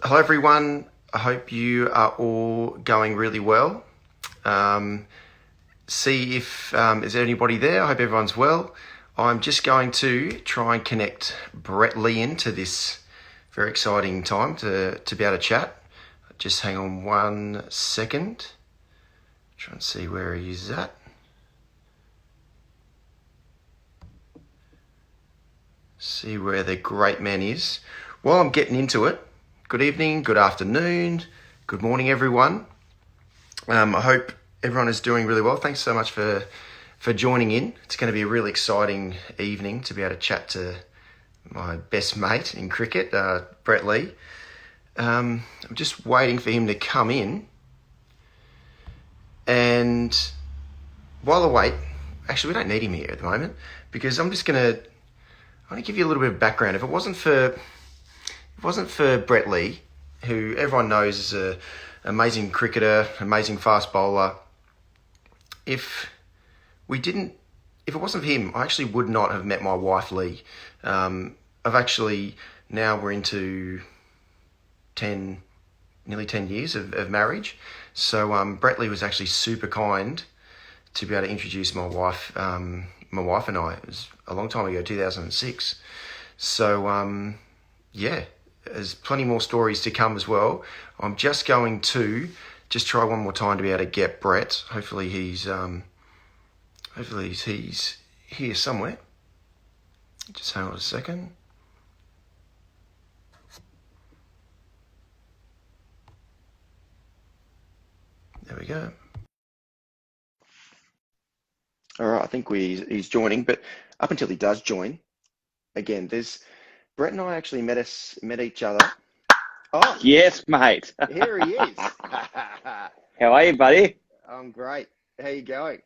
Hello, everyone. I hope you are all going really well. See if is there anybody there. I hope everyone's well. I'm just going to try and connect Brett Lee into this very exciting time to be able to chat. Just hang on 1 second. Try and see where he's at. See where the great man is. While I'm getting into it, good evening, good afternoon, good morning, everyone. I hope everyone is doing really well. Thanks so much for joining in. It's going to be a really exciting evening to be able to chat to my best mate in cricket, Brett Lee. I'm just waiting for him to come in. And while I wait, actually, we don't need him here at the moment because I'm going to give you a little bit of background. If it wasn't for Brett Lee, who everyone knows is an amazing cricketer, amazing fast bowler, if it wasn't for him, I actually would not have met my wife, Lee. We're into nearly 10 years of marriage. So Brett Lee was actually super kind to be able to introduce my wife and I. It was a long time ago, 2006. So, there's plenty more stories to come as well. I'm just going to try one more time to be able to get Brett. Hopefully he's here somewhere. Just hang on a second. There we go. All right, I think he's joining, but up until he does join, again, Brett and I actually met each other. Oh, yes, mate. Here he is. How are you, buddy? I'm great. How you going?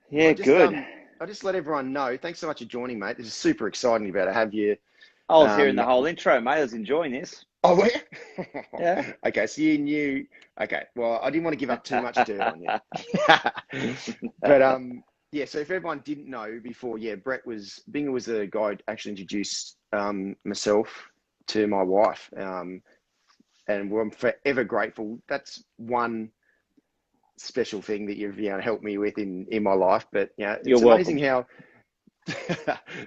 Yeah, good. I'll just let everyone know. Thanks so much for joining, mate. This is super exciting about to have you. I was hearing the whole intro, mate. I was enjoying this. Oh, were you? Yeah. Okay, so you knew. Okay, well, I didn't want to give up too much dirt on you. But so if everyone didn't know before, Binger was the guy who actually introduced myself to my wife, and I'm forever grateful. That's one special thing that you've helped me with in my life. But it's amazing how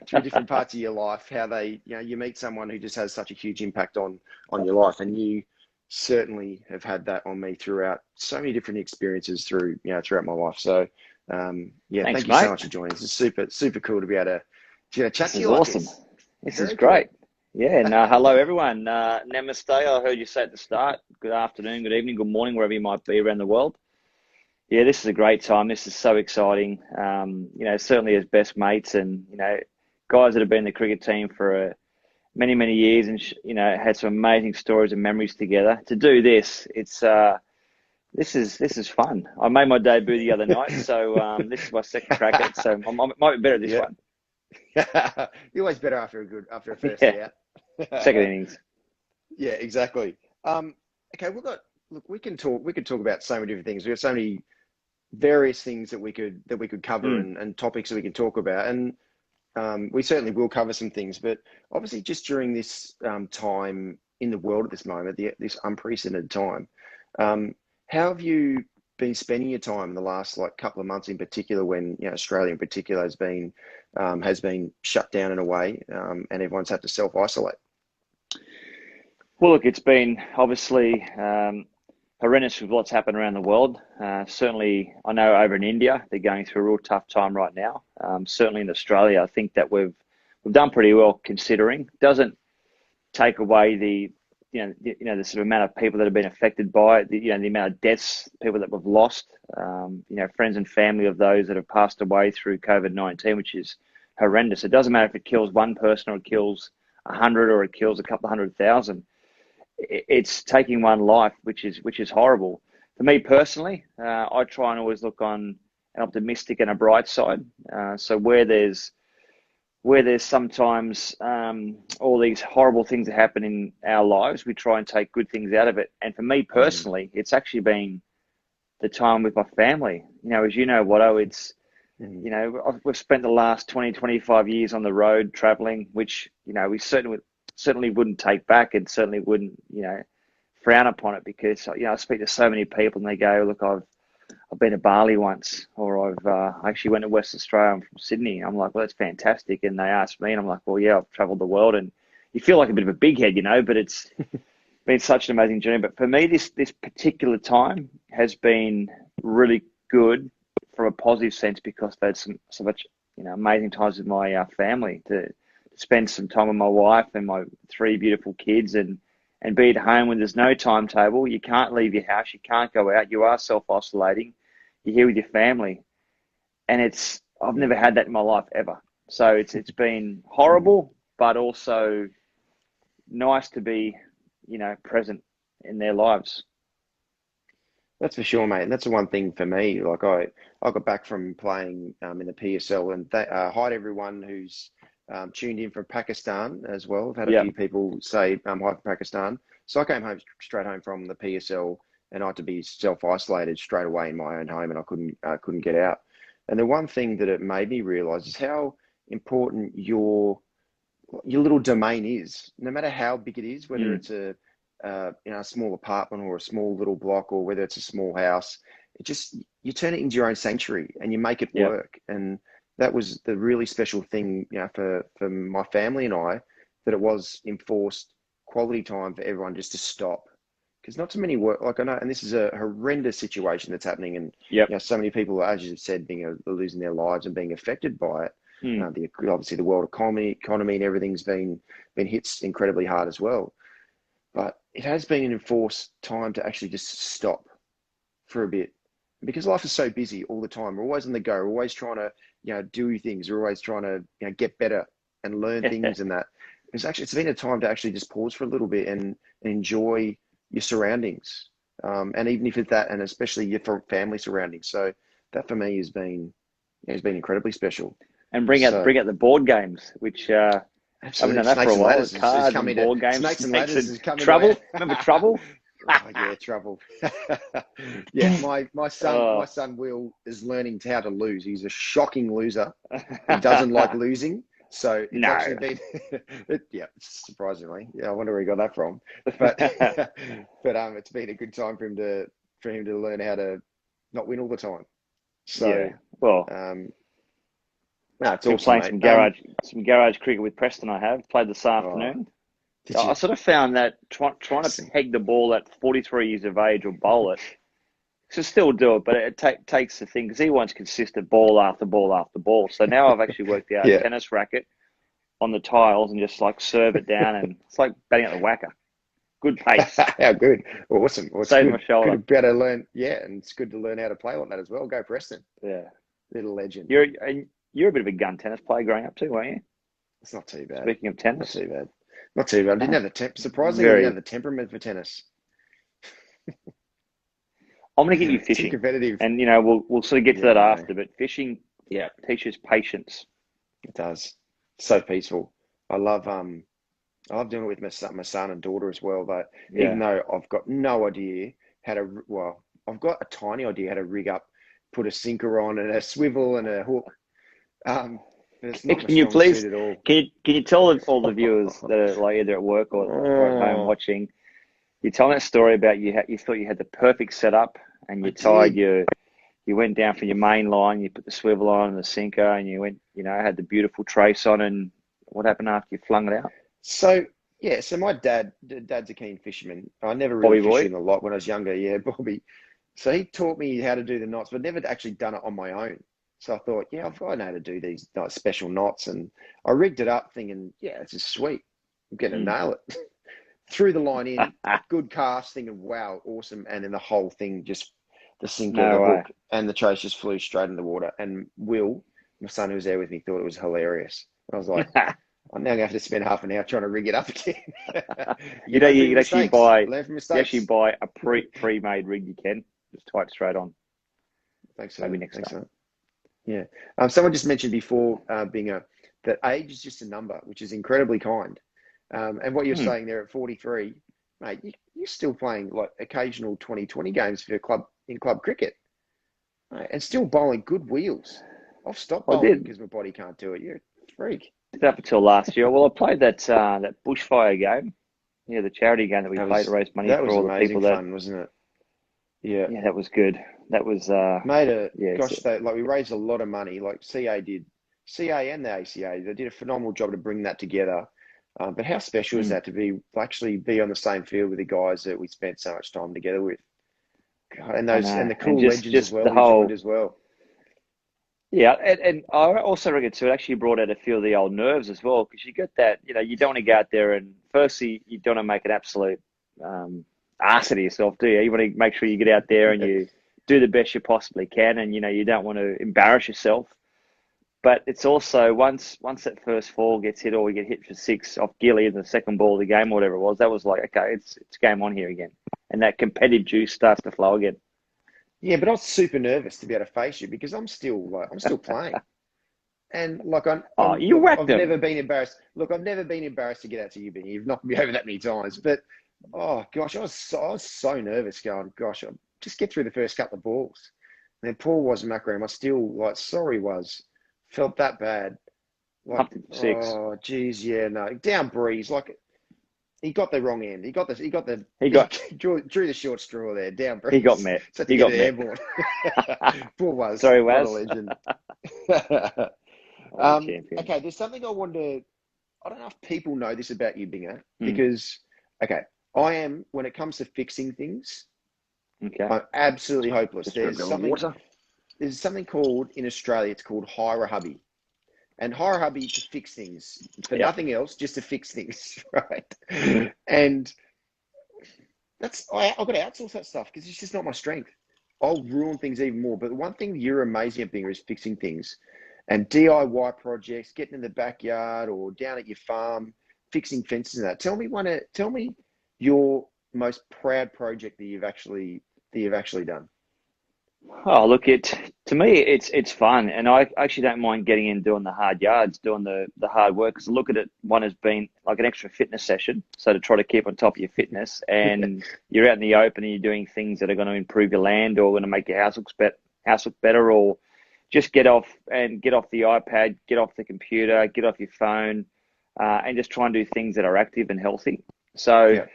through different parts of your life, how they you meet someone who just has such a huge impact on your life, and you certainly have had that on me throughout so many different experiences throughout my life. So Thanks, thank you mate. so much for joining. It's super cool to be able to chat to you. Awesome. This is great. Cool. Yeah, and hello everyone. Namaste. I heard you say at the start. Good afternoon, good evening, good morning, wherever you might be around the world. Yeah, this is a great time. This is so exciting. Certainly as best mates and guys that have been in the cricket team for many, many years and had some amazing stories and memories together. To do this, this is fun. I made my debut the other night, so this is my second crack at it. So I might be better at this one. You're always better after a first out. Second innings. Yeah, exactly. Okay, we can talk about so many different things. We have so many various things that we could cover and topics that we can talk about, and we certainly will cover some things. But obviously, just during this time in the world at this moment, this unprecedented time, how have you been spending your time in the last couple of months, in particular, when Australia in particular has been shut down in a way, and everyone's had to self-isolate? Well, look, it's been obviously horrendous with what's happened around the world. Certainly, I know over in India, they're going through a real tough time right now. Certainly in Australia, I think that we've done pretty well considering. Doesn't take away the sort of amount of people that have been affected by it, the amount of deaths, people that we've lost, friends and family of those that have passed away through COVID-19, which is horrendous. It doesn't matter if it kills one person or it kills 100 or it kills a couple of 100,000. It's taking one life, which is horrible. For me personally, I try and always look on an optimistic and a bright side. So where there's sometimes all these horrible things that happen in our lives, we try and take good things out of it. And for me personally, it's actually been the time with my family. As you know, Watto, it's we've spent the last 20, 25 years on the road traveling, which we certainly wouldn't take back, and certainly wouldn't frown upon it because I speak to so many people and they go, look, I've been to Bali once, or I actually went to West Australia. I'm from Sydney. I'm like, well, that's fantastic. And they asked me, and I'm like, well, yeah, I've travelled the world, and you feel like a bit of a big head, but it's been such an amazing journey. But for me, this particular time has been really good from a positive sense because I've had so much amazing times with my family to spend some time with my wife and my three beautiful kids and be at home when there's no timetable. You can't leave your house. You can't go out. You are self-isolating. You're here with your family. And I've never had that in my life ever. So it's been horrible, but also nice to be, present in their lives. That's for sure, mate. And that's the one thing for me. Like I got back from playing in the PSL, and hi to everyone who's tuned in from Pakistan as well. I've had a Yeah. few people say hi from Pakistan. So I came straight home from the PSL, and I had to be self-isolated straight away in my own home, and I couldn't get out. And the one thing that it made me realize is how important your little domain is, no matter how big it is, whether it's a small apartment or a small little block, or whether it's a small house. You turn it into your own sanctuary and you make it work. And that was the really special thing, for my family and I, that it was enforced quality time for everyone just to stop. Because not too many work, like I know, and this is a horrendous situation that's happening, and so many people, as you said, losing their lives and being affected by it. Obviously, the world economy and everything's been hit incredibly hard as well. But it has been an enforced time to actually just stop for a bit, because life is so busy all the time. We're always on the go. We're always trying to, do things. We're always trying to, get better and learn things, and that. It's been a time to actually just pause for a little bit and enjoy your surroundings, and even if it's that, and especially your family surroundings. So that for me has been incredibly special. And bring out the board games, which I haven't done that for a while. Cards and board games. Snakes and ladders is coming. Trouble. Remember Trouble? Oh yeah, Trouble. Yeah, my son Will is learning how to lose. He's a shocking loser. He doesn't like losing. So it's actually been, surprisingly. Yeah, I wonder where he got that from. But it's been a good time for him to learn how to not win all the time. So no, it's been awesome, playing mate. some garage cricket with Preston. I have played this afternoon. I sort of found that trying to peg the ball at 43 years of age or bowl it, to still do it, but it takes the thing, because he wants consistent ball after ball after ball. So now I've actually worked out a tennis racket on the tiles and just like serve it down, and it's like batting at the whacker. Good pace. How good. Awesome. Well, Save my shoulder. Good to be able to learn, and it's good to learn how to play like that as well. Go Preston. Yeah. Little legend. You're a bit of a gun tennis player growing up too, weren't you? It's not too bad. Speaking of tennis. Not too bad. I didn't have the surprisingly, I didn't have the temperament for tennis. I'm going to get you fishing. Too competitive. And, we'll sort of get to that after, but fishing teaches patience. It does. So peaceful. I love doing it with my son and daughter as well. But even though I've got no idea I've got a tiny idea how to rig up, put a sinker on and a swivel and a hook. It's not can you please? at all. Can you tell all the viewers that are like either at work or at home watching? You tell that story about you thought you had the perfect setup, and you went down from your main line, you put the swivel on and the sinker, and you went, had the beautiful trace on. And what happened after you flung it out? So my dad's a keen fisherman. I never really fished a lot when I was younger. Yeah, Bobby. So he taught me how to do the knots, but never actually done it on my own. So I thought, I know how to do these special knots, and I rigged it up thinking, this is sweet. I'm going to nail it. Threw the line in, good cast, thinking, wow, awesome. And then the whole thing, just the sinker, the hook, and the trace just flew straight in the water. And Will, my son who was there with me, thought it was hilarious. I was like, I'm now going to have to spend half an hour trying to rig it up again. you can actually buy a pre-made rig. You can just tie it straight on. Thanks for maybe next time. Yeah. Someone just mentioned before, that age is just a number, which is incredibly kind. And what you're saying there at 43, mate, you're still playing like occasional 2020 games for your club in club cricket, mate, and still bowling good wheels. I've stopped bowling because my body can't do it. You're a freak. Up until last year. Well, I played that bushfire game Yeah, the charity game that we played to raise money That for was all the amazing people that. fun, wasn't it? Yeah. Yeah, that was good. That was Made a yeah, gosh, they like we raised a lot of money. Like CA did, CA and the ACA, they did a phenomenal job to bring that together. But how special is mm, that to be actually be on the same field with the guys that we spent so much time together with? God, and I those know, and the and cool just legends as just well the who joined whole. as well. Yeah, and I also reckon too, it actually brought out a few of the old nerves as well, because you get that, you don't want to go out there and firstly, you don't want to make an absolute ass of yourself, do you? You want to make sure you get out there and you do the best you possibly can, and you don't want to embarrass yourself. But it's also once that first fall gets hit or we get hit for six off Gilly in the second ball of the game or whatever it was, that was like, okay, it's game on here again, and that competitive juice starts to flow again. Yeah, but I was super nervous to be able to face you because I'm still playing. And like Oh, I'm you look, whacked I've them. never been embarrassed. Look, I've never been embarrassed to get out to you, Benny. You've knocked me over that many times. But oh gosh, I was so nervous going, gosh, I just get through the first couple of balls. And then Paul was Macram. I still like sorry was felt that bad. Like, Pumped him for six. oh geez, yeah, no. Down breeze. Like he got the wrong end. He got the He he got drew the short straw there, down he got breeze. met. So had to He get got it met. airborne. Paul was, Sorry, what a Waz. legend. Oh, champion. Okay, there's something I wanted to. I don't know if people know this about you, Binger, Mm, because okay, I am when it comes to fixing things, okay. I'm absolutely hopeless. Just for a bit of water. There's something called in Australia, it's called hire a hubby, and hire a hubby to fix things for Yep. nothing else, just to fix things, right? And I've got to outsource that stuff because it's just not my strength. I'll ruin things even more. But the one thing you're amazing at, Binger, is fixing things. And DIY projects, getting in the backyard or down at your farm, fixing fences and that. Tell me your most proud project that you've actually done. Oh, look, to me, it's fun, and I actually don't mind getting in doing the hard yards, doing the hard work. Because I look at it, one has been like an extra fitness session, so to try to keep on top of your fitness, and you're out in the open and you're doing things that are going to improve your land or going to make your house look better, or just get off the iPad, get off the computer, get off your phone, and just try and do things that are active and healthy. So. Yeah.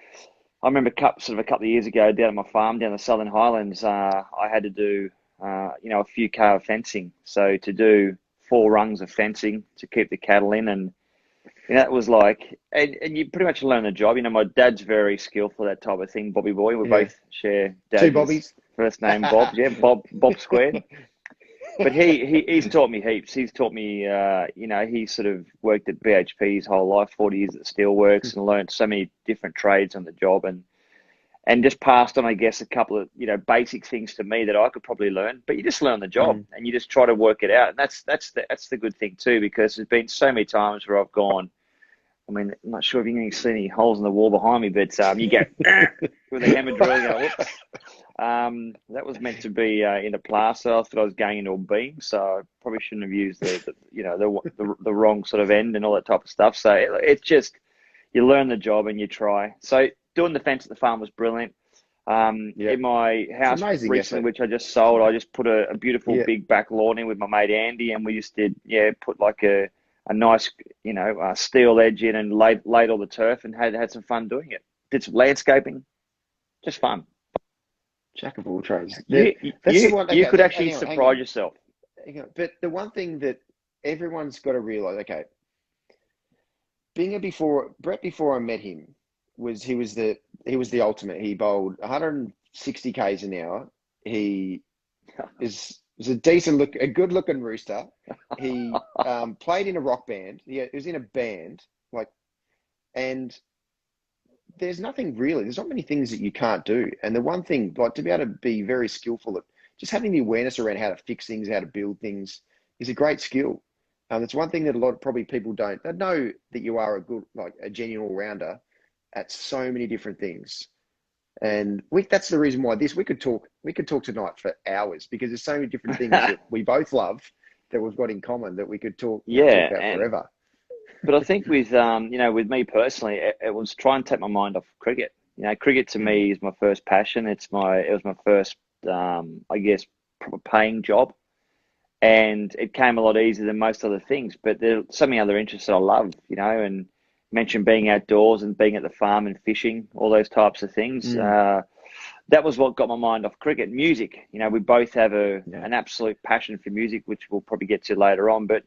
I remember sort of a couple of years ago down at my farm down the Southern Highlands, I had to do, a few K of fencing. So to do four rungs of fencing to keep the cattle in. And that was like, and you pretty much learn the job. My dad's very skillful at that type of thing, Bobby Boy. We Yeah. both share Two dads' bobbies. first name, Bob. Yeah, Bob Squared. But he's taught me heaps. He's taught me, he sort of worked at BHP his whole life, 40 years at Steelworks, and learned so many different trades on the job, and just passed on, I guess, a couple of basic things to me that I could probably learn. But you just learn the job, Mm. and you just try to work it out, and that's the good thing too, because there's been so many times where I've gone. I mean, I'm not sure if you can see any holes in the wall behind me, but you go with a hammer drill, you go, whoops. That was meant to be in a plaster. I thought I was going into a beam, so I probably shouldn't have used the wrong sort of end and all that type of stuff. So it's just you learn the job and you try. So doing the fence at the farm was brilliant. Yeah. In my It's house amazing recently, effort. which I just sold, I just put a beautiful Yeah. big back lawn in with my mate Andy, and we just did put like a nice steel edge in and laid all the turf and had some fun doing it. Did some landscaping, just fun. Jack of all trades. You That's the you one. you Okay, could actually hang surprise on. yourself. Hang on. But the one thing that everyone's got to realize, okay, Brett before I met him he was the ultimate. He bowled 160 k's an hour. He was a a good looking rooster. He played in a rock band. He was in a band, like, and there's nothing really. There's not many things that you can't do. And the one thing, like, to be able to be very skillful at just having the awareness around how to fix things, how to build things, is a great skill. It's one thing that a lot of probably people don't. They know that you are a good, like a genuine all rounder at so many different things. And that's the reason why we could talk tonight for hours because there's so many different things that we both love that we've got in common that we could talk Yeah, about forever. but I think with me personally, it was try and take my mind off cricket. Cricket to Mm, me is my first passion. It was my first, I guess, proper paying job, and it came a lot easier than most other things. But there's so many other interests that I love, and mentioned being outdoors and being at the farm and fishing, all those types of things. Mm. That was what got my mind off cricket. Music, we both have Yeah. an absolute passion for music, which we'll probably get to later on. But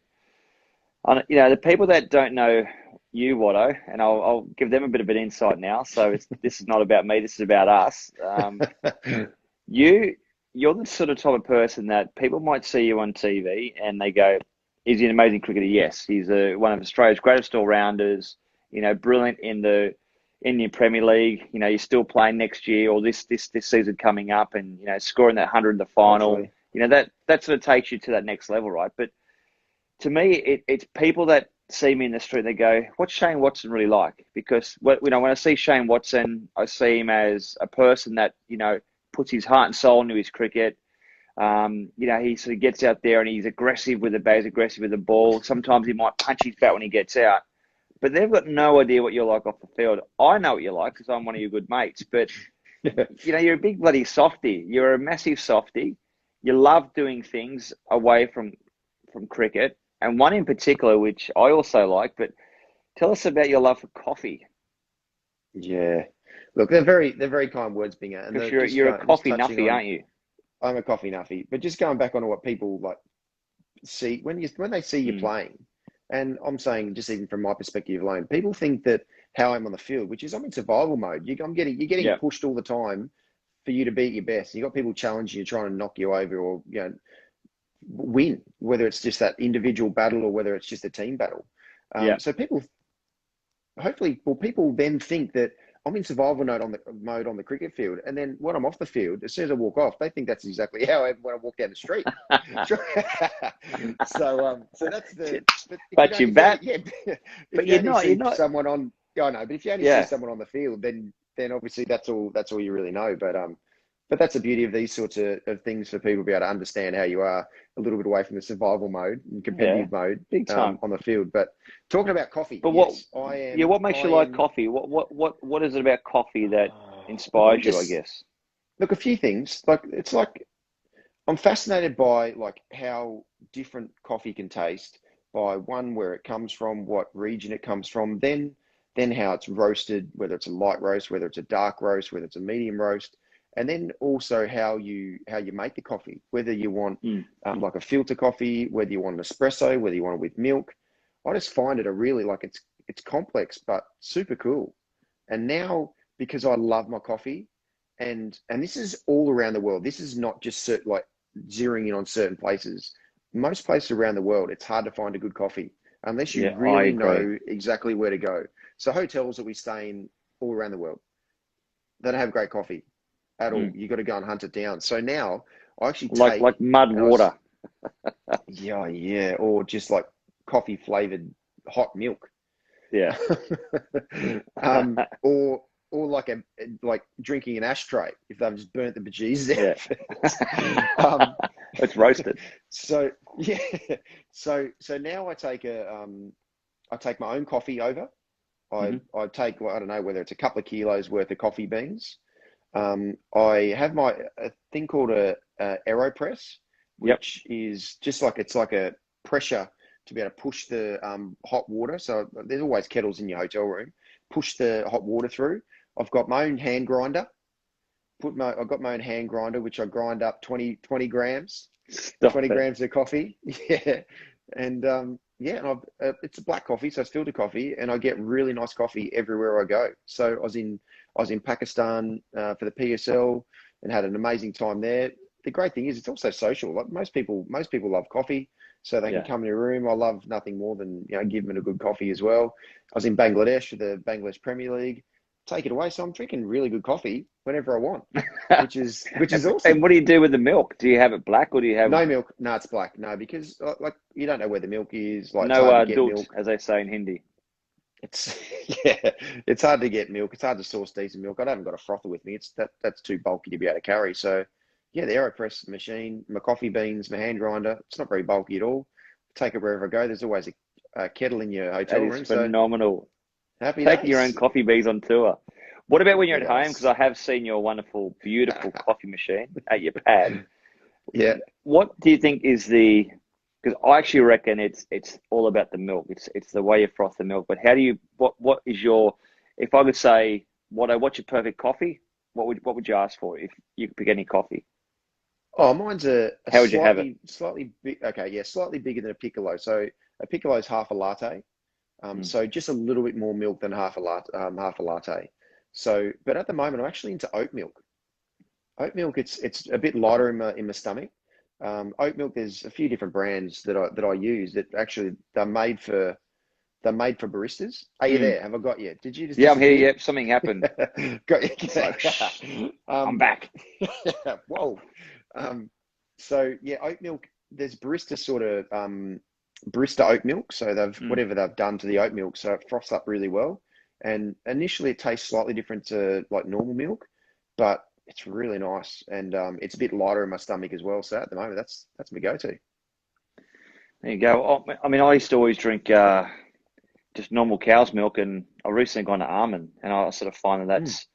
the people that don't know you, Watto, and I'll give them a bit of an insight now. So this is not about me. This is about us. You're the sort of type of person that people might see you on TV and they go, "Is he an amazing cricketer?" Yes, he's one of Australia's greatest all-rounders. Brilliant in the Indian Premier League. You're still playing next year or this season coming up, and scoring that 100 in the final. Hopefully. That sort of takes you to that next level, right? But to me, it's people that see me in the street and they go, "What's Shane Watson really like?" Because when I see Shane Watson, I see him as a person that puts his heart and soul into his cricket. He sort of gets out there and he's aggressive with the bat, he's aggressive with the ball. Sometimes he might punch his bat when he gets out. But they've got no idea what you're like off the field. I know what you're like because I'm one of your good mates. But, you're a big bloody softie. You're a massive softie. You love doing things away from cricket. And one in particular, which I also like. But tell us about your love for coffee. Yeah. Look, they're very kind words, Binger. Because you're a coffee nuffy, aren't you? I'm a coffee nuffy. But just going back on what people like see when they see you playing, and I'm saying just even from my perspective alone, people think that how I'm on the field, which is I'm in survival mode. You're getting pushed all the time for you to be at your best. You got people challenging you, trying to knock you over, or win, whether it's just that individual battle or whether it's just a team battle. So people then think that I'm in survival mode on the cricket field, and then when I'm off the field, as soon as I walk off, they think that's exactly how I am when I walk down the street. so that's the. But you bat. Yeah, but you're not. Someone on. I know, but if you only see someone on the field, then obviously that's all you really know. But that's the beauty of these sorts of things for people to be able to understand how you are a little bit away from the survival mode and competitive mode big time on the field. But talking about coffee, but what makes you like coffee? What is it about coffee that inspires you? I guess. Look, a few things. It's like I'm fascinated by how different coffee can taste by where it comes from, what region it comes from, then how it's roasted, whether it's a light roast, whether it's a dark roast, whether it's a medium roast. And then also how you make the coffee, whether you want like a filter coffee, whether you want an espresso, whether you want it with milk. I just find it it's complex but super cool. And now because I love my coffee, and this is all around the world. This is not just zeroing in on certain places. Most places around the world, it's hard to find a good coffee unless you really know exactly where to go. So hotels that we stay in all around the world, they don't have great coffee at all. You got to go and hunt it down. So now I actually take like mud water. Or just like coffee flavored hot milk. Yeah. Or like drinking an ashtray if they've just burnt the bejesus out. It's roasted. So now I take my own coffee over. I take, I don't know whether it's a couple of kilos worth of coffee beans. I have a thing called a AeroPress, which is just it's like a pressure to be able to push the hot water. So there's always kettles in your hotel room. Push the hot water through. I've got my own hand grinder. I've got my own hand grinder, which I grind up 20 grams, 20 grams of coffee. Yeah, and it's a black coffee, so it's filter coffee, and I get really nice coffee everywhere I go. So I was in Pakistan for the PSL and had an amazing time there. The great thing is it's also social. Like most people love coffee, so they can come in a room. I love nothing more than give them a good coffee as well. I was in Bangladesh for the Bangladesh Premier League. Take it away. So I'm drinking really good coffee whenever I want, which is awesome. And what do you do with the milk? Do you have it black or do you have no milk? No, it's black. No, because you don't know where the milk is. No dult, as they say in Hindi. It's hard to get milk. It's hard to source decent milk. I haven't got a frother with me. That's too bulky to be able to carry. So the AeroPress machine, my coffee beans, my hand grinder. It's not very bulky at all. Take it wherever I go. There's always a kettle in your hotel room. Phenomenal. So happy taking days. Your own coffee beans on tour. What about when you're at home? Because I have seen your wonderful, beautiful coffee machine at your pad. Yeah. What do you think is because Because I actually reckon it's all about the milk. It's the way you froth the milk. But how do you what is your if I could say what's your perfect coffee? What would you ask for if you could pick any coffee? Oh, mine's a How would you have it? slightly big. Okay, yeah, slightly bigger than a piccolo. So a piccolo is half a latte. Mm. So just a little bit more milk than half a latte. So, but at the moment, I'm actually into oat milk. Oat milk, it's a bit lighter in my stomach. Oat milk, there's a few different brands that I use that actually they're made for baristas. Are you Mm. there? Have I got you? Did you just Yeah, I'm here. disappear? Yep, something happened. Got you. It's like, shh, I'm Um, back. whoa. Um, so yeah, oat milk. There's barista sort of barista oat milk. So they've Mm. whatever they've done to the oat milk, so it froths up really well. And initially, it tastes slightly different to like normal milk, but it's really nice, and it's a bit lighter in my stomach as well. So at the moment, that's my go-to. There you go. I mean, I used to always drink just normal cow's milk, and I recently gone to almond, and I sort of find that Mm. that's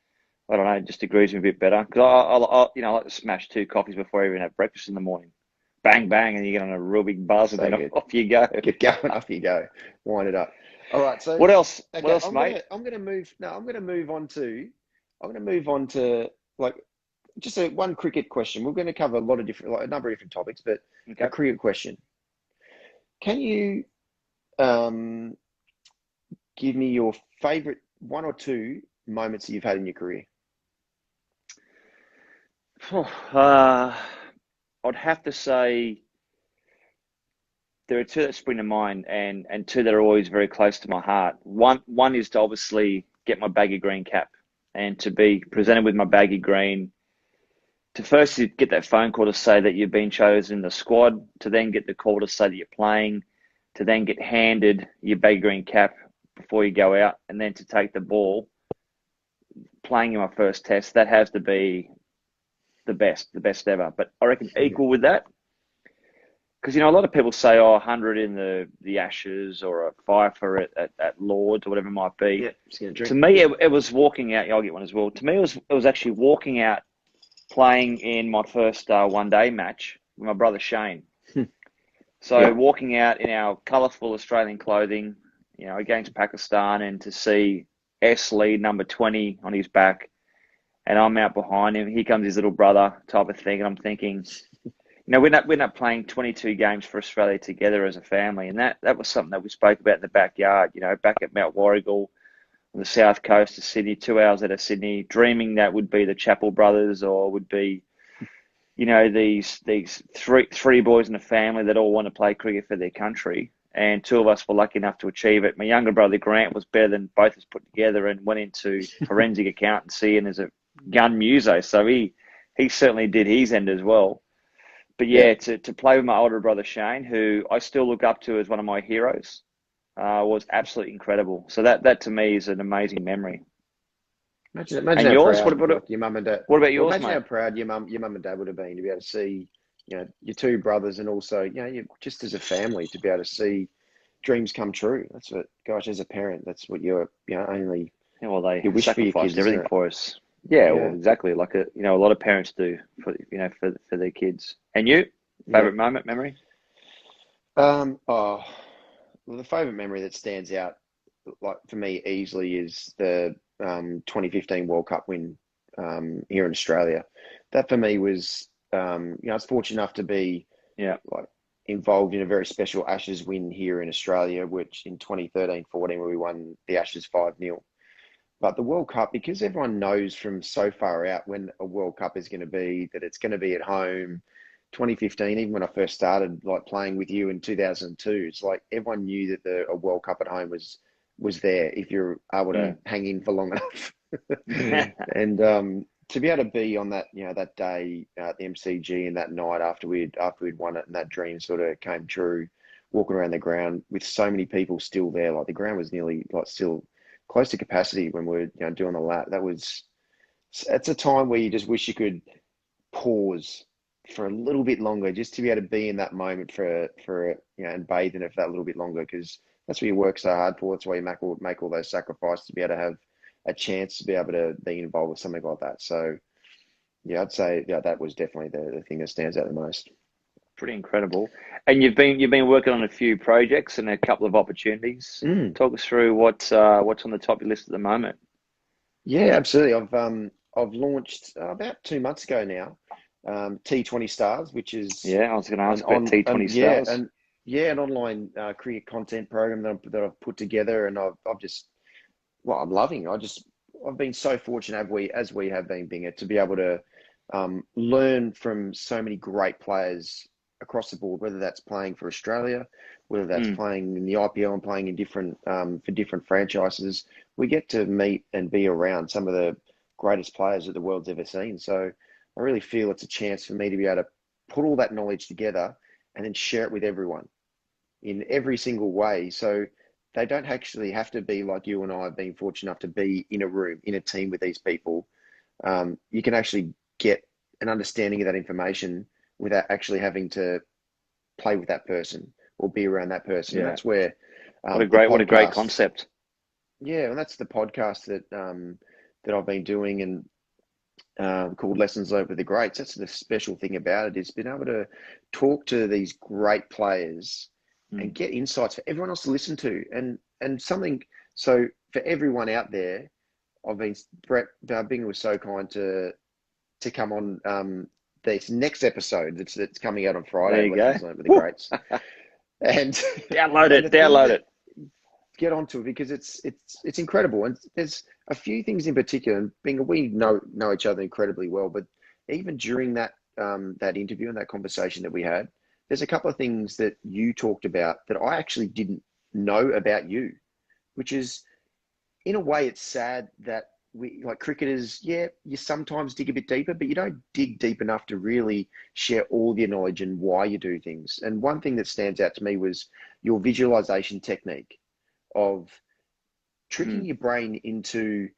I don't know, it just agrees with me a bit better because I like to smash two coffees before I even have breakfast in the morning. Bang bang, and you get on a real big buzz, and So then good. off you go. Get going, off you go. Wind it up. All right, so What else? What okay, else, mate? I'm gonna move on to like just one cricket question. We're going to cover a lot of different, like a number of different topics, but a Okay. cricket question. Can you um, give me your favorite one or two moments that you've had in your career? Uh, I'd have to say there are two that spring to mind, and two that are always very close to my heart. One is to obviously get my baggy green cap, and to be presented with my baggy green. To first get that phone call to say that you've been chosen in the squad, to then get the call to say that you're playing, to then get handed your baggy green cap before you go out, and then to take the ball, playing in my first test, that has to be the best ever. But I reckon equal with that, because a lot of people say, "Oh, 100 in the Ashes or a fifer at Lords or whatever it might be." Yeah, just gonna To drink. me, it was walking out. Yeah, I'll get one as well. To me, it was actually walking out playing in my first one day match with my brother Shane. So Yeah, walking out in our colourful Australian clothing, against Pakistan, and to see S lead number 20 on his back, and I'm out behind him. Here comes his little brother, type of thing. And I'm thinking, we're not playing 22 games for Australia together as a family, and that was something that we spoke about in the backyard. Back at Mount Warrigal on the south coast of Sydney, 2 hours out of Sydney, dreaming that would be the Chappell brothers, or would be these three boys in a family that all want to play cricket for their country, and two of us were lucky enough to achieve it. My younger brother Grant was better than both of us put together, and went into forensic accountancy and is a gun muso, so he certainly did his end as well. But yeah. yeah, to play with my older brother Shane, who I still look up to as one of my heroes, was absolutely incredible. So that to me is an amazing memory. Imagine And how yours? What proud about like your mum and dad. what about Well, yours, imagine how mate? proud your mum and dad would have been to be able to see, your two brothers, and also, you just as a family to be able to see dreams come true. That's what, gosh, as a parent, that's what only Yeah, well, they you wish for your sacrificed kids, isn't everything it? for us. Yeah, well, Yeah, exactly. Like a lot of parents do for their kids. And you, yeah. favorite moment, memory? Oh, well, the favorite memory that stands out, like for me, easily is the 2015 World Cup win here in Australia. That for me was, I was fortunate enough to be Yeah, like involved in a very special Ashes win here in Australia, which in 2013-14, where we won the Ashes 5-0. But the World Cup, because everyone knows from so far out when a World Cup is going to be, that it's going to be at home. 2015, even when I first started like playing with you in 2002, it's like everyone knew that a World Cup at home was there if you're able to mm. hang in for long enough. And to be able to be on that, that day at the MCG, and that night after we'd won it, and that dream sort of came true, walking around the ground with so many people still there, like the ground was nearly like still close to capacity when we were doing the lap. It's a time where you just wish you could pause for a little bit longer, just to be able to be in that moment for and bathe in it for that little bit longer, because that's what you work so hard for. That's why you make all those sacrifices to be able to have a chance to be able to be involved with something like that. So yeah, I'd say, yeah, that was definitely the thing that stands out the most. pretty incredible. And you've been working on a few projects and a couple of opportunities. Mm. Talk us through what's on the top of your list at the moment. Yeah, absolutely. I've launched about 2 months ago now, T20 Stars, which is Yeah, I was going to an ask about on T20 yeah, Stars. an online cricket content program that I've put together, and I've just I'm loving. I've been so fortunate, as we have been, Binger, to be able to learn from so many great players across the board, whether that's playing for Australia, whether that's Mm, playing in the IPL and playing in different for different franchises. We get to meet and be around some of the greatest players that the world's ever seen. So I really feel it's a chance for me to be able to put all that knowledge together and then share it with everyone in every single way. So they don't actually have to be like you and I have been fortunate enough to be in a room, in a team with these people. You can actually get an understanding of that information without actually having to play with that person or be around that person. And yeah. that's where the What a great podcast, concept. yeah, and that's the podcast that I've been doing, and called Lessons Learned with the Greats. That's the special thing about it, is being able to talk to these great players and Mm. get insights for everyone else to listen to, and something. So for everyone out there, I've been Brett Binger was so kind to come on this next episode that's coming out on There Friday, you go. Lessons Learned with the Woo! Greats, and Download and the it. thing Download that it. get onto it, because it's incredible, and there's a few things in particular. And being we know each other incredibly well, but even during that interview and that conversation that we had, there's a couple of things that you talked about that I actually didn't know about you, which is, in a way, it's sad that we, like cricketers, yeah, you sometimes dig a bit deeper, but you don't dig deep enough to really share all your knowledge and why you do things. And one thing that stands out to me was your visualization technique of tricking Mm. your brain into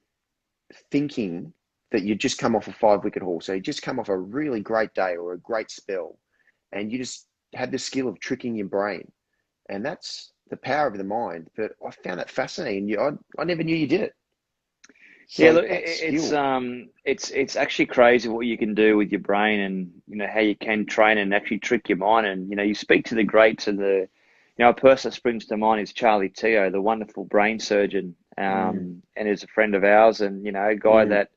thinking that you just come off a 5 wicket haul. So you just come off a really great day or a great spell, and you just had the skill of tricking your brain. And that's the power of the mind. But I found that fascinating. I never knew you did it. Yeah, So look, that it's skill. it's actually crazy what you can do with your brain, and how you can train and actually trick your mind. And you speak to the greats, and a person that springs to mind is Charlie Teo, the wonderful brain surgeon, Mm, and is a friend of ours, and a guy mm, that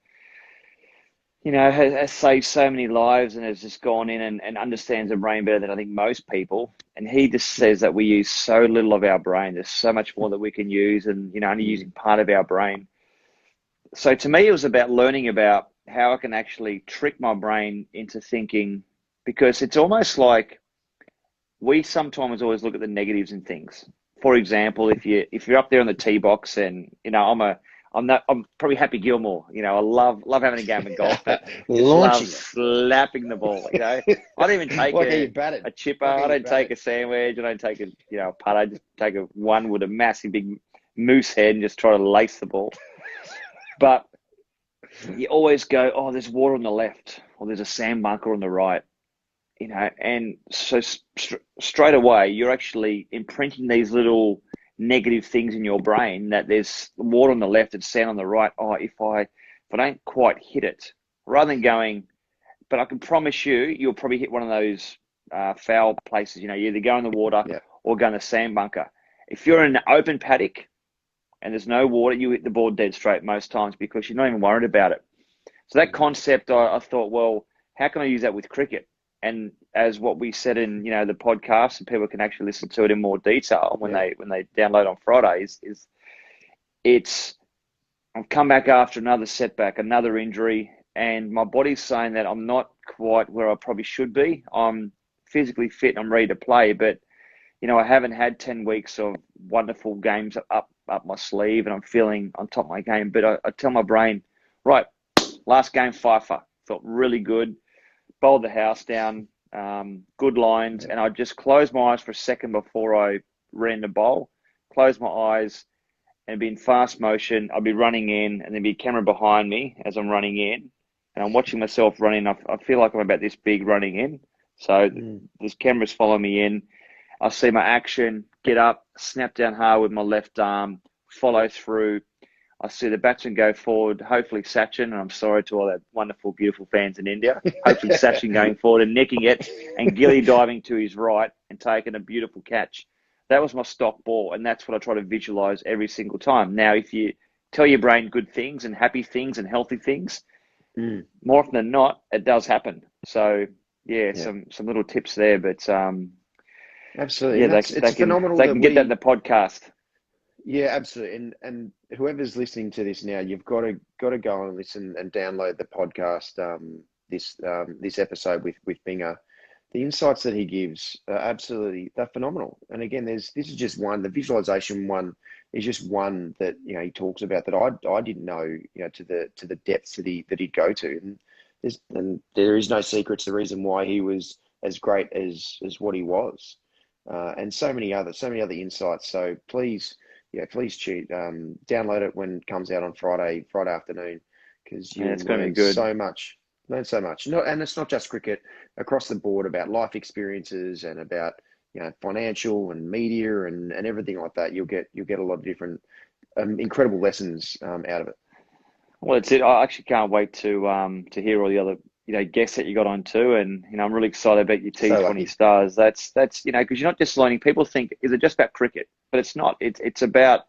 has saved so many lives and has just gone in and understands the brain better than I think most people. And he just says that we use so little of our brain. There's so much more that we can use, and only mm, using part of our brain. So to me, it was about learning about how I can actually trick my brain into thinking, because it's almost like we sometimes always look at the negatives in things. For example, if you're up there on the tee box, and I'm probably Happy Gilmore. I love having a game of golf, but just love launching it. slapping the ball. I don't even take Like how you bat it. a chipper. Like how I you don't bat take it. a sandwich. I don't take a putt. I just take a one with a massive big moose head and just try to lace the ball. But you always go, oh, there's water on the left, or there's a sand bunker on the right, and so straight away you're actually imprinting these little negative things in your brain, that there's water on the left and sand on the right. Oh, if I don't quite hit it, rather than going, but I can promise you'll probably hit one of those foul places. You either go in the water Yeah. or go in the sand bunker. If you're in an open paddock and there's no water, you hit the ball dead straight most times, because you're not even worried about it. So that Mm, concept, I thought, well, how can I use that with cricket? And as what we said in the podcast, and people can actually listen to it in more detail when yeah. they download on Fridays, is it's I've come back after another setback, another injury, and my body's saying that I'm not quite where I probably should be. I'm physically fit and I'm ready to play, but I haven't had 10 weeks of wonderful games up my sleeve, and I'm feeling on top of my game. But I tell my brain, right, last game, Fifer, felt really good, bowled the house down, good lines, Yeah. and I just closed my eyes for a second before I ran the bowl, closed my eyes, and be in fast motion. I'd be running in, and there'd be a camera behind me as I'm running in, and I'm watching myself running. I feel like I'm about this big running in. So Mm, there's cameras following me in. I see my action, get up, snap down hard with my left arm, follow through. I see the batsman go forward, hopefully Sachin, and I'm sorry to all our wonderful, beautiful fans in India, hopefully Sachin going forward and nicking it and Gilly diving to his right and taking a beautiful catch. That was my stock ball, and that's what I try to visualize every single time. Now, if you tell your brain good things and happy things and healthy things, more often than not, it does happen. So, yeah, some little tips there, but absolutely. yeah, It's phenomenal they can get that in the podcast. Yeah, absolutely. And whoever's listening to this now, you've got to go and listen and download the podcast. This episode with Binger, the insights that he gives are absolutely, they're phenomenal. And again, this is just one. The visualization one is just one that he talks about that I didn't know to the depths that he'd go to. And there is no secret to the reason why he was as great as what he was, and so many other insights. So please. Yeah, please download it when it comes out on Friday afternoon, because it's going to be good. Learn so much. And it's not just cricket, across the board, about life experiences and about financial and media and everything like that. You'll get a lot of different incredible lessons out of it. Well, it's it. I actually can't wait to hear all the other guests that you got on too, and I'm really excited about your T20 stars. That's because you're not just learning. People think, is it just about cricket? But it's not. It's about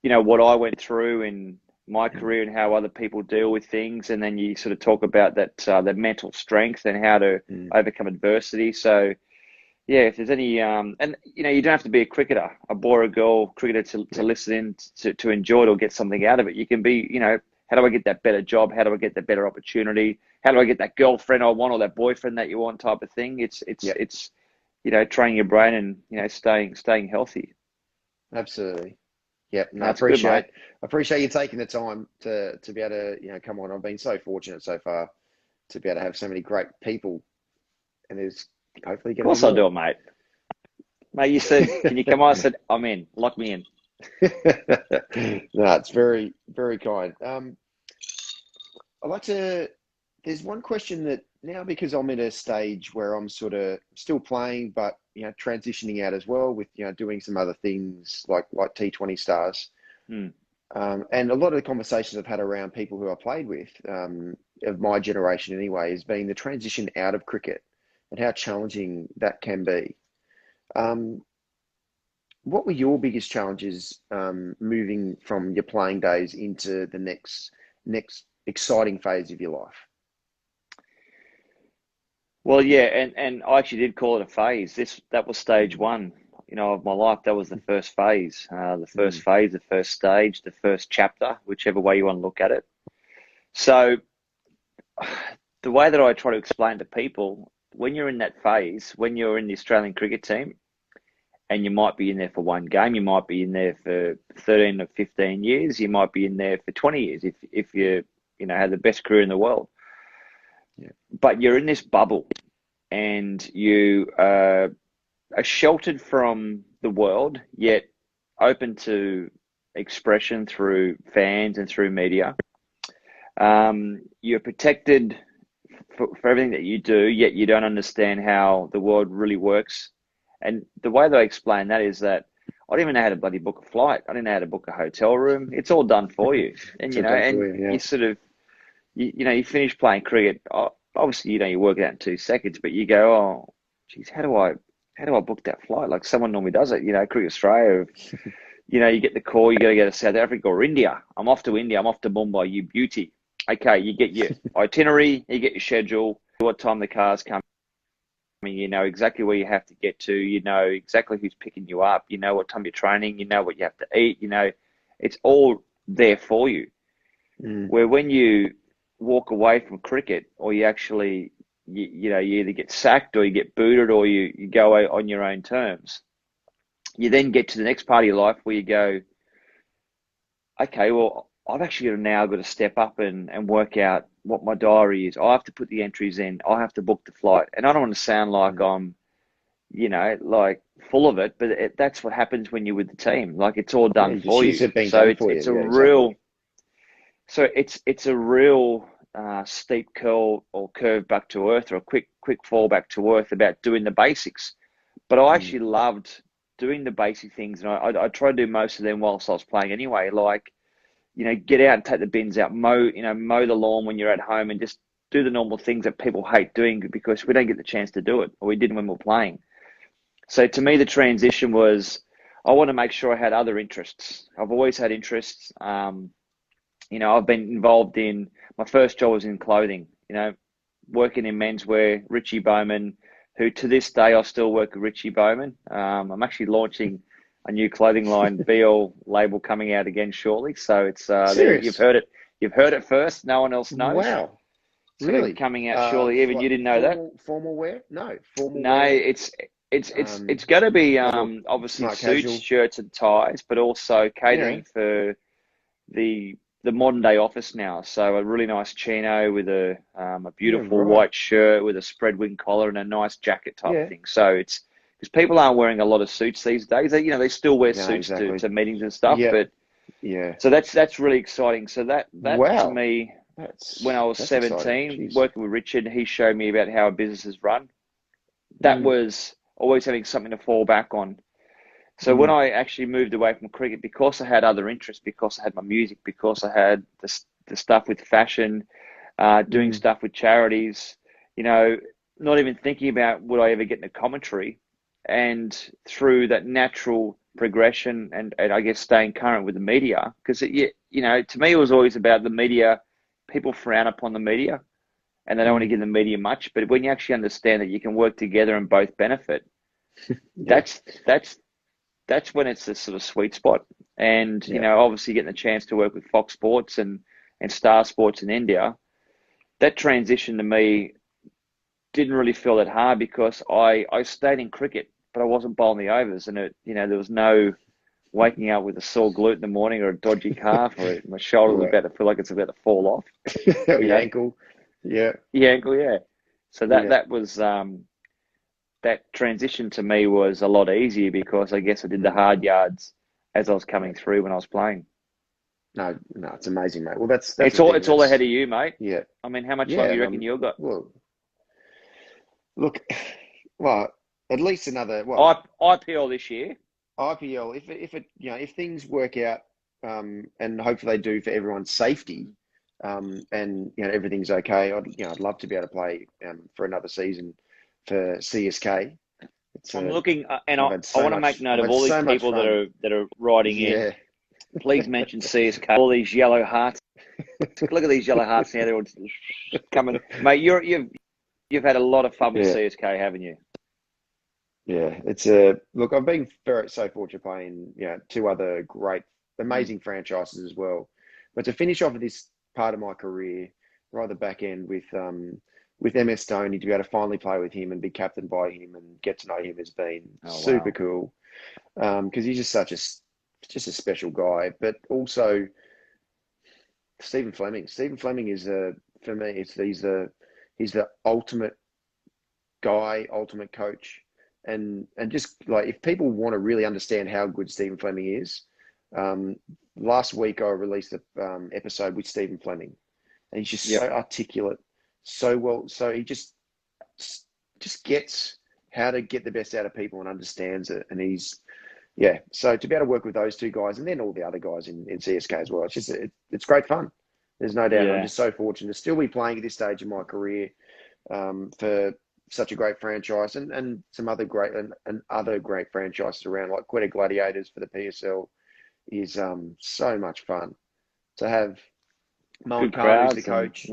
what I went through in my career and how other people deal with things, and then you sort of talk about that the mental strength and how to overcome adversity. So yeah, if there's any and you don't have to be a cricketer, a boy or a girl cricketer to listen in to enjoy it or get something out of it. You can be how do I get that better job? How do I get that better opportunity? How do I get that girlfriend I want or that boyfriend that you want type of thing? It's training your brain and staying healthy. Absolutely. Yep. No, That's good, mate. I appreciate you taking the time to be able to come on. I've been so fortunate so far to be able to have so many great people, and there's hopefully of course I do, mate. Mate, you said, can you come on? I said, I'm in. Lock me in. No, it's very, very kind. I'd like to. There's one question that now, because I'm at a stage where I'm sort of still playing, but transitioning out as well with doing some other things like T20 stars, and a lot of the conversations I've had around people who I played with, of my generation anyway, has been the transition out of cricket and how challenging that can be. What were your biggest challenges moving from your playing days into the next exciting phase of your life? Well, yeah, and I actually did call it a phase. That was stage one, of my life. That was the first phase, the first stage, the first chapter, whichever way you want to look at it. So the way that I try to explain to people, when you're in that phase, when you're in the Australian cricket team, and you might be in there for one game, you might be in there for 13 or 15 years, you might be in there for 20 years if you have the best career in the world. Yeah. But you're in this bubble and you are sheltered from the world, yet open to expression through fans and through media. You're protected for everything that you do, yet you don't understand how the world really works. And the way that I explain that is that I didn't even know how to bloody book a flight. I didn't know how to book a hotel room. It's all done for you. And, you sort of, you finish playing cricket. Obviously, you work it out in 2 seconds, but you go, oh, geez, how do I book that flight? Like someone normally does it, Cricket Australia. You get the call, you got to go to South Africa or India. I'm off to India. I'm off to Mumbai, you beauty. Okay, you get your itinerary, you get your schedule, what time the cars come. You know exactly where you have to get to. You know exactly who's picking you up. You know what time you're training. You know what you have to eat. It's all there for you. Where when you walk away from cricket, or you actually, you either get sacked or you get booted or you go on your own terms. You then get to the next part of your life where you go, okay, well, I've actually now got to step up and work out what my diary is. I have to put the entries in. I have to book the flight. And I don't want to sound like I'm, like full of it, but that's what happens when you're with the team. Like it's all done for you. So it's a real, so it's a real steep curl or curve back to earth, or a quick fall back to earth about doing the basics. But I actually loved doing the basic things, and I tried to do most of them whilst I was playing anyway. Like, get out and take the bins out, mow the lawn when you're at home, and just do the normal things that people hate doing because we don't get the chance to do it, or we didn't when we were playing. So to me, the transition was, I want to make sure I had other interests. I've always had interests. I've been involved my first job was in clothing, working in menswear, Richie Bowman, who to this day I still work with Richie Bowman. I'm actually launching a new clothing line, BL label, coming out again shortly. So it's you've heard it. You've heard it first. No one else knows. Wow. It's going to be coming out shortly. Even you didn't know that. Formal wear? No, formal No, wear. It's going to be obviously suits, casual. shirts, and ties, but also catering for the modern day office now. So a really nice chino with a beautiful white shirt with a spread wing collar and a nice jacket type of thing. So it's because people aren't wearing a lot of suits these days. They still wear suits to meetings and stuff. Yeah. But so that's really exciting. So that to me, when I was 17, working with Richard, he showed me about how a business is run. That was always having something to fall back on. So when I actually moved away from cricket, because I had other interests, because I had my music, because I had the stuff with fashion, doing stuff with charities, not even thinking about would I ever get into commentary, and through that natural progression and I guess staying current with the media, because to me it was always about the media. People frown upon the media, and they don't want to give the media much. But when you actually understand that you can work together and both benefit, that's when it's a sort of sweet spot. And, obviously getting the chance to work with Fox Sports and Star Sports in India, that transition to me didn't really feel that hard because I stayed in cricket, but I wasn't bowling the overs. And, there was no waking up with a sore glute in the morning or a dodgy calf or my shoulder was about to feel like it's about to fall off. Your ankle. Yeah. The ankle, yeah. So that was... that transition to me was a lot easier because I guess I did the hard yards as I was coming through when I was playing. No, it's amazing, mate. Well, that's it's all ahead of you, mate. Yeah. I mean, how much longer do you reckon you've got? Well, look, at least another IPL this year. IPL, if things work out, and hopefully they do for everyone's safety, and everything's okay, I'd love to be able to play for another season for CSK. I'm looking, and I want to make note of all these people that are writing in. Please mention CSK. All these yellow hearts. Look at these yellow hearts now. They're all coming, mate. You've had a lot of fun with CSK, haven't you? Yeah, look. I've been so fortunate playing two other great, amazing franchises as well. But to finish off this part of my career, right at the back end with MS Dhoni, to be able to finally play with him and be captained by him and get to know him has been super cool. Because he's just a special guy. But also Stephen Fleming. Stephen Fleming is for me. He's the ultimate guy, ultimate coach. And just like, if people want to really understand how good Stephen Fleming is, last week I released an episode with Stephen Fleming, and he's just so articulate, so well. So he just gets how to get the best out of people and understands it. And so to be able to work with those two guys and then all the other guys in CSK as well, it's great fun. There's no doubt. I'm just so fortunate to still be playing at this stage of my career for such a great franchise and some other great and other great franchises around, like Quetta Gladiators for the PSL is so much fun to have. Mohan Khan as the coach,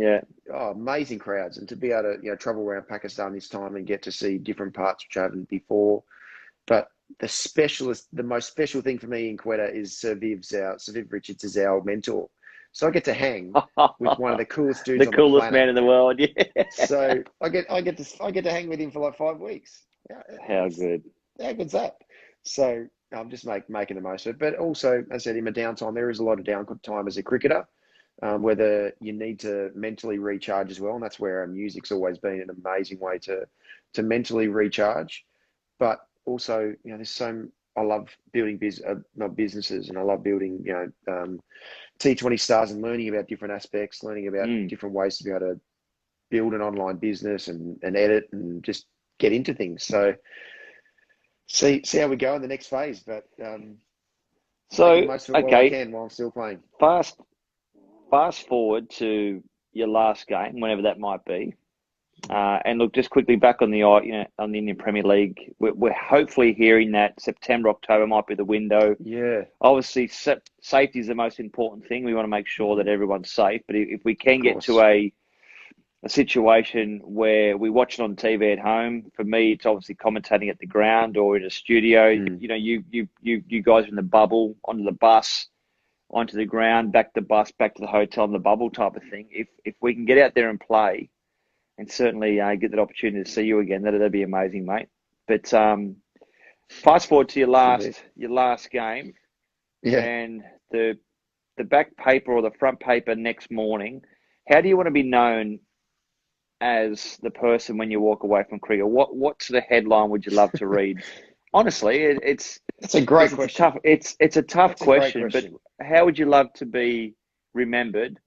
amazing crowds, and to be able to travel around Pakistan this time and get to see different parts which I haven't before. But the most special thing for me in Quetta is Sir Viv Richards is our mentor. So I get to hang with one of the coolest dudes on the planet. The coolest man in the world, yeah. So I get to hang with him for like 5 weeks. How good? How good's that? So I'm just making the most of it. But also, as I said, in my downtime, there is a lot of downtime as a cricketer, whether you need to mentally recharge as well. And that's where our music's always been an amazing way to mentally recharge. But also, I love building businesses, and I love building, T20 stars and learning about different aspects, learning about different ways to be able to build an online business and edit and just get into things. So see how we go in the next phase. But Making So, the most of it while I okay, can while I'm still playing. fast fast forward to your last game, whenever that might be. And look, just quickly back on on the Indian Premier League, we're hopefully hearing that September, October might be the window. Yeah, Obviously, safety is the most important thing. We want to make sure that everyone's safe. But if we of can get to course. a situation where we watch it on TV at home, for me, it's obviously commentating at the ground or in a studio. Mm. You guys are in the bubble, onto the bus, onto the ground, back to the bus, back to the hotel, in the bubble type of thing. If we can get out there and play, and certainly get that opportunity to see you again, that'd be amazing, mate. But fast forward to Indeed. your last game, Yeah. and the back paper or the front paper next morning. How do you want to be known as the person when you walk away from cricket? What sort of headline would you love to read? Honestly, That's a great question. it's a tough That's a great question, but question. how would you love to be remembered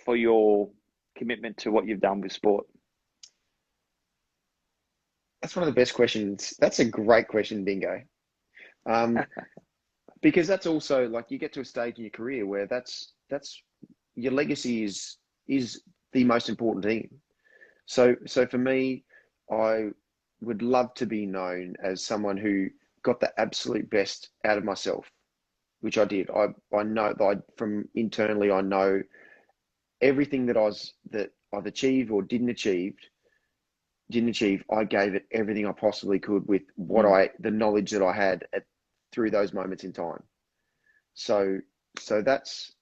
for your commitment to what you've done with sport? That's one of the best questions. That's a great question, Bingo. Um, because that's also like you get to a stage in your career where that's your legacy is the most important thing. So for me, I would love to be known as someone who got the absolute best out of myself, which I did. I know that from internally, I know everything that I've achieved or didn't achieve. I gave it everything I possibly could with Mm. the knowledge that I had through those moments in time. So that's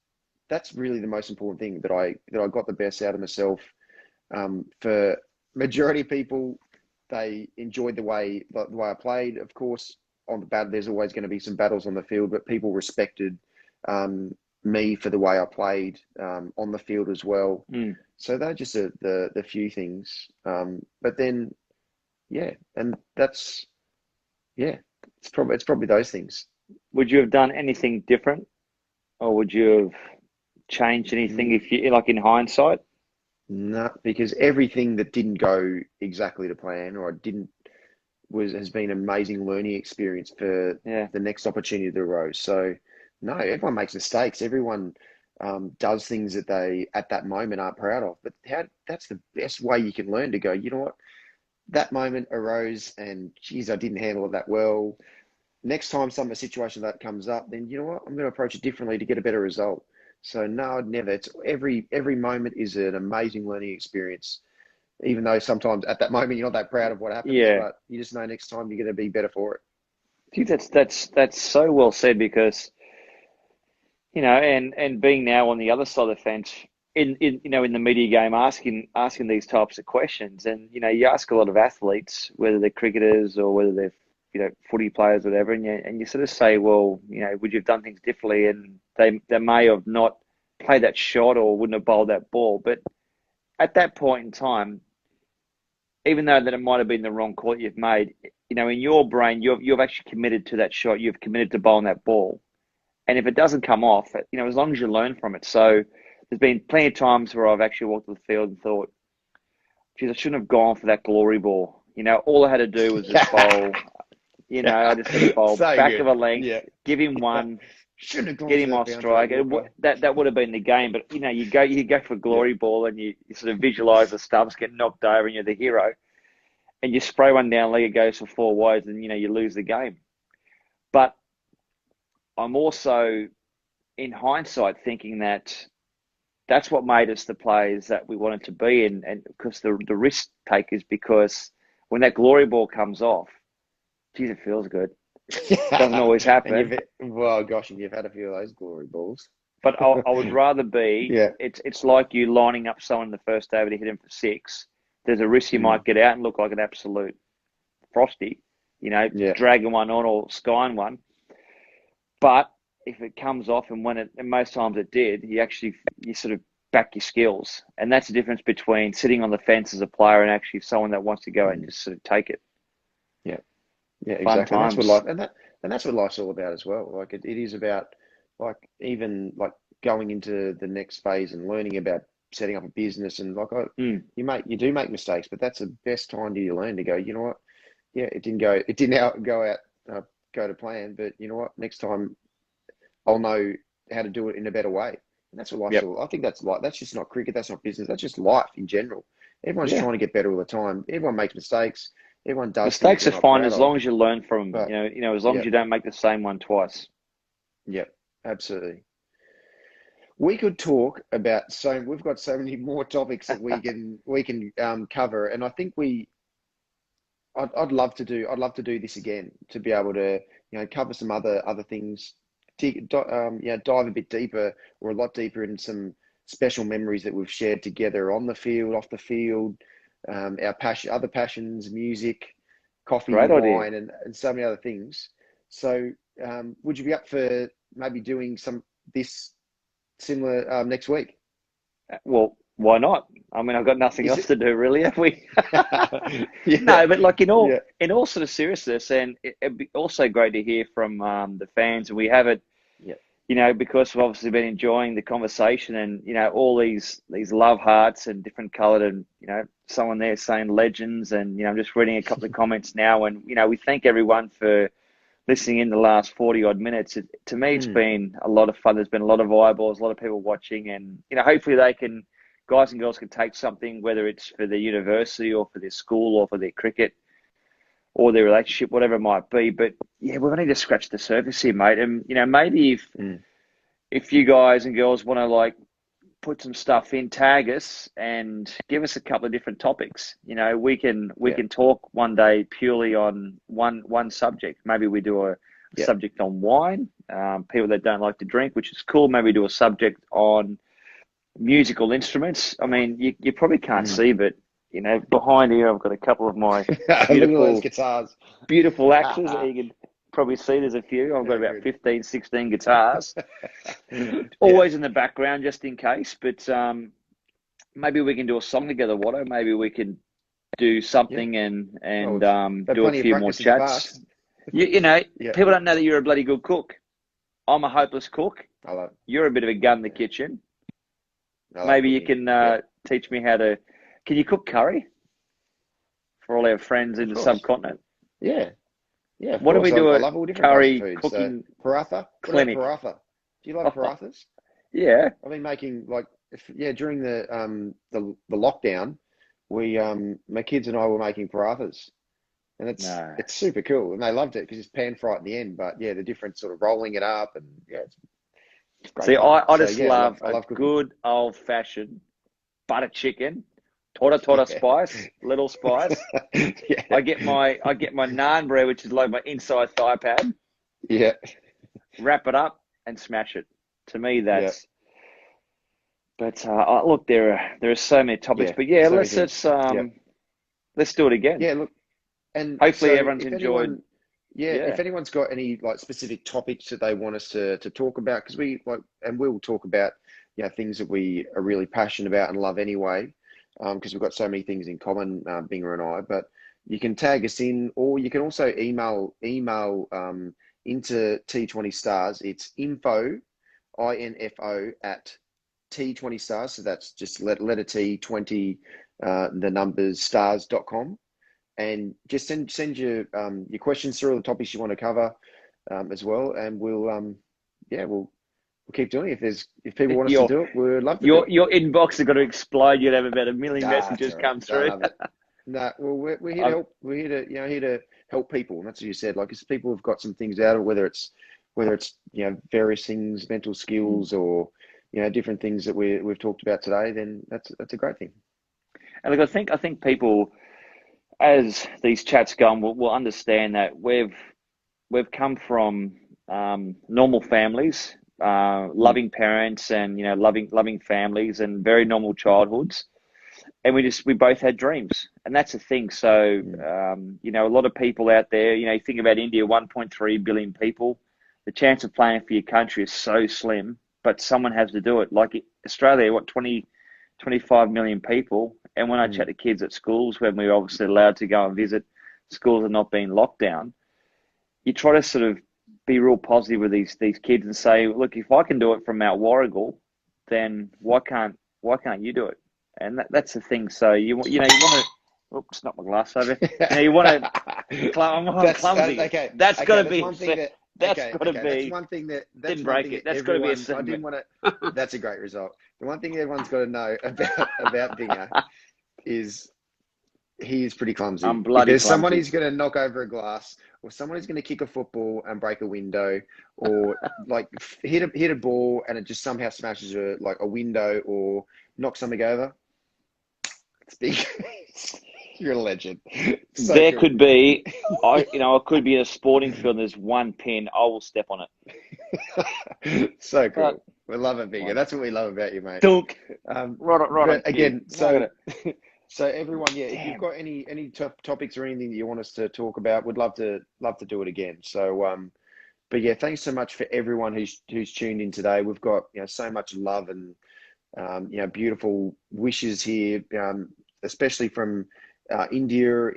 really the most important thing that I got the best out of myself. For majority of people, they enjoyed the way I played. Of course, on the battle, there's always going to be some battles on the field, but people respected um, me for the way I played on the field as well. Mm. So they're just the few things. But then, yeah, and that's yeah, it's probably those things. Would you have done anything different, or would you have changed anything if you like in hindsight? No, because everything that didn't go exactly to plan or I didn't was has been an amazing learning experience for Yeah, the next opportunity that arose. So no, everyone makes mistakes. Everyone does things that they at that moment aren't proud of. But that's the best way you can learn to go, you know what? That moment arose and geez, I didn't handle it that well. Next time a situation like that comes up, then you know what? I'm going to approach it differently to get a better result. So no, I'd never. It's every moment is an amazing learning experience. Even though sometimes at that moment you're not that proud of what happens, yeah. but you just know next time you're going to be better for it. I think that's so well said because and being now on the other side of the fence in the media game, asking these types of questions, and you ask a lot of athletes whether they're cricketers or whether they're footy players or whatever, and you sort of say, well, would you have done things differently? And they may have not played that shot or wouldn't have bowled that ball, but at that point in time, even though that it might have been the wrong call that you've made, in your brain, you've actually committed to that shot. You've committed to bowling that ball. And if it doesn't come off, as long as you learn from it. So there's been plenty of times where I've actually walked to the field and thought, geez, I shouldn't have gone for that glory ball. All I had to do was just bowl, I just had to bowl So back of good. a length, Yeah. give him one, Shouldn't have gone get for him that off bounce rate strike. Yorker. That would have been the game. But, you go for Yeah. glory ball and you sort of visualize the stumps get knocked over and you're the hero. And you spray one down leg, it goes for four wides and, you lose the game. But I'm also, in hindsight, thinking that that's what made us the players that we wanted to be, and because the risk takers, because when that glory ball comes off, geez, it feels good. Doesn't always And happen, well, gosh, and you've had a few of those glory balls. but I would rather be. Yeah. It's like you lining up someone the first over to hit him for six. There's a risk you Mm. might get out and look like an absolute frosty, Yeah. dragging one on or skying one. But if it comes off, and most times it did, you sort of back your skills, and that's the difference between sitting on the fence as a player and actually someone that wants to go and Mm. just sort of take it. Yeah. Yeah, Fun exactly. And that's what times. life and that's what life's all about as well. Like it is about like even like going into the next phase and learning about setting up a business and Mm. you do make mistakes, but that's the best time to you learn to go, you know what? Yeah, it didn't go it didn't out go out go to plan, but you know what? Next time I'll know how to do it in a better way. And that's what life's Yep. all. I think that's just not cricket. That's not business. That's just life in general. Everyone's Yeah. trying to get better all the time. Everyone makes mistakes. Everyone does things Mistakes they're are not fine proud as of. long as you learn from them. But As long as yeah, you don't make the same one twice. yeah, absolutely. We could talk about we've got so many more topics that we can cover, and I think I'd love to do this again to be able to cover some other things, dive a bit deeper or a lot deeper in some special memories that we've shared together on the field, off the field, our other passions, music, coffee, Great idea. wine, and so many other things. So, would you be up for maybe doing this similar next week? Well, why not? I mean, I've got nothing Is else it? to do really, have we? Yeah, No, but like yeah, in all sort of seriousness, and it'd be also great to hear from the fans. And we have it, yeah. because we've obviously been enjoying the conversation, and all these love hearts and different coloured, and someone there saying legends, and I'm just reading a couple of comments now, and we thank everyone for listening in the last 40 odd minutes. To me, it's Mm, been a lot of fun. There's been a lot of eyeballs, a lot of people watching, and hopefully guys and girls can take something, whether it's for their university or for their school or for their cricket or their relationship, whatever it might be. But yeah, we've only just scratched the surface here, mate. And maybe mm. if you guys and girls want to put some stuff in, tag us and give us a couple of different topics. We can Yeah, talk one day purely on one subject. Maybe we do a yeah. subject on wine, people that don't like to drink, which is cool. Maybe do a subject on musical instruments. I mean, you probably can't Mm. see, but behind here I've got a couple of my Look at those beautiful guitars. axes. You can probably see there's a few. I've got Very about good. 15, 16 guitars, Yeah, always in the background just in case. But maybe we can do a song together, Watto. Maybe we can do yeah. something and Well, we've had do a plenty of few more practice in the chats. past. Yeah, People don't know that you're a bloody good cook. I'm a hopeless cook. I love. You're a bit of a gun in the Yeah, kitchen. I love Maybe you cooking. can Yeah, teach me how to. Can you cook curry for all our friends in of the course. subcontinent? Yeah, yeah, of What do we course. do I a love all different kinds of curry food. So cooking paratha. What about clinic? paratha? Do you like Oh, parathas? yeah. I've been making during the lockdown, my kids and I were making parathas, and No. it's super cool, and they loved it because it's pan fried at the end. But yeah, the different sort of rolling it up, and yeah, it's great See, fun. I So just yeah, love I a love cooking. good old fashioned butter chicken, tota Yeah, spice, little spice. yeah, I get my naan bread, which is like my inside thigh pad, yeah, wrap it up and smash it. To me, yeah, that's. But look, there are so many topics. yeah. But yeah, So many let's things. let's Yeah, um let's do it again. yeah. Look, and Hopefully, so everyone's if enjoyed. anyone, yeah, if Yeah, anyone's got any specific topics that they want us to talk about, because and we'll talk about things that we are really passionate about and love anyway, because we've got so many things in common, Binger and I. But you can tag us in, or you can also email into T20 Stars. It's info at T20 Stars. So that's just letter T 20, the numbers stars.com. And just send your questions through, the topics you want to cover, as well, and we'll keep doing it. If people want us to your do it, we'd love to do your it. your inbox is going to explode. You'd have about a million That's messages all right. come I through. love it. No, well, we're here to Um, help. We're here to help people, and that's what you said. Like, if people have got some things out of it, whether it's various things, mental skills, or different things that we've talked about today, then that's a great thing. and look, I think people, as these chats go on, will understand that we've come from normal families, Mm, loving parents, and loving families, and very normal childhoods. And we both had dreams, and that's the thing. So mm, a lot of people out there, you think about India, 1.3 billion people. The chance of playing for your country is so slim, but someone has to do it. Like Australia, what 25 million people. And when I chat mm, to kids at schools, when we're obviously allowed to go and visit schools and not being locked down, you try to sort of be real positive with these kids and say, look, if I can do it from Mount Warrigal, then why can't you do it? And that's the thing. So you want to, oops, not my glass over. You want to. I'm That's clumsy. okay. That's got Okay, to that's be one thing that That's Okay, got to okay. That's be. one thing Didn't break it. That's got to be a everyone. I didn't segment. want to. That's a great result. The one thing everyone's got to know about Binger is he is pretty clumsy. I'm If bloody there's someone clumsy. who's going to knock over a glass, or someone who's going to kick a football and break a window, or like hit a ball and it just somehow smashes a window or knocks something over, it's big. You're a legend. So There good. could be, I could be in a sporting field. And there's one pin. I will step on So it. cool. We love it, Bigger. One That's what we love about you, mate. dunk. Um, Right on but cue. again, Look at so everyone, yeah, if you've Damn. got any topics or anything that you want us to talk about, we'd love to do it again. So but yeah, thanks so much for everyone who's tuned in today. We've got so much love and beautiful wishes here, especially from India.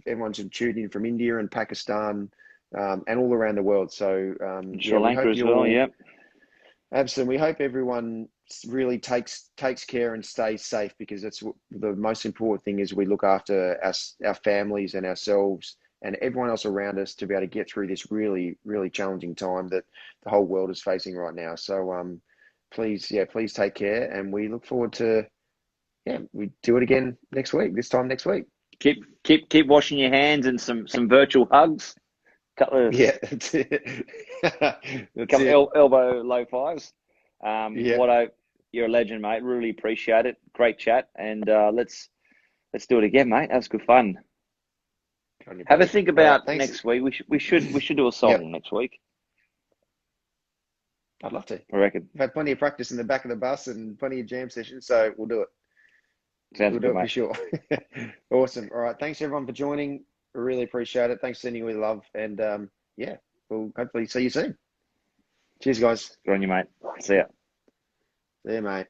Everyone's tuned in from India and Pakistan, and all around the world. So Sri we Lanka hope as you well. all Yep. absolutely. We hope everyone really takes care and stays safe, because that's the most important thing is we look after our families and ourselves and everyone else around us to be able to get through this really, really challenging time that the whole world is facing right now. So please take care, and we look forward to we do it again this time next week. Keep washing your hands and some virtual hugs. Couple of Yeah, that's it. That's couple it. elbow low fives. Yeah. You're a legend, mate. Really appreciate it. Great chat, and let's do it again, mate. That was good fun. On you, Have a buddy. think All right, about thanks. next week. We should do a Yep, song next week. I'd love to. I reckon. I've had plenty of practice in the back of the bus and plenty of jam sessions, so we'll do it. Sounds We'll do good, it for mate. sure. Awesome. All right. Thanks everyone for joining. I really appreciate it. Thanks for sending me love. And we'll hopefully see you soon. Cheers, guys. Good on you, mate. See ya. See you, mate.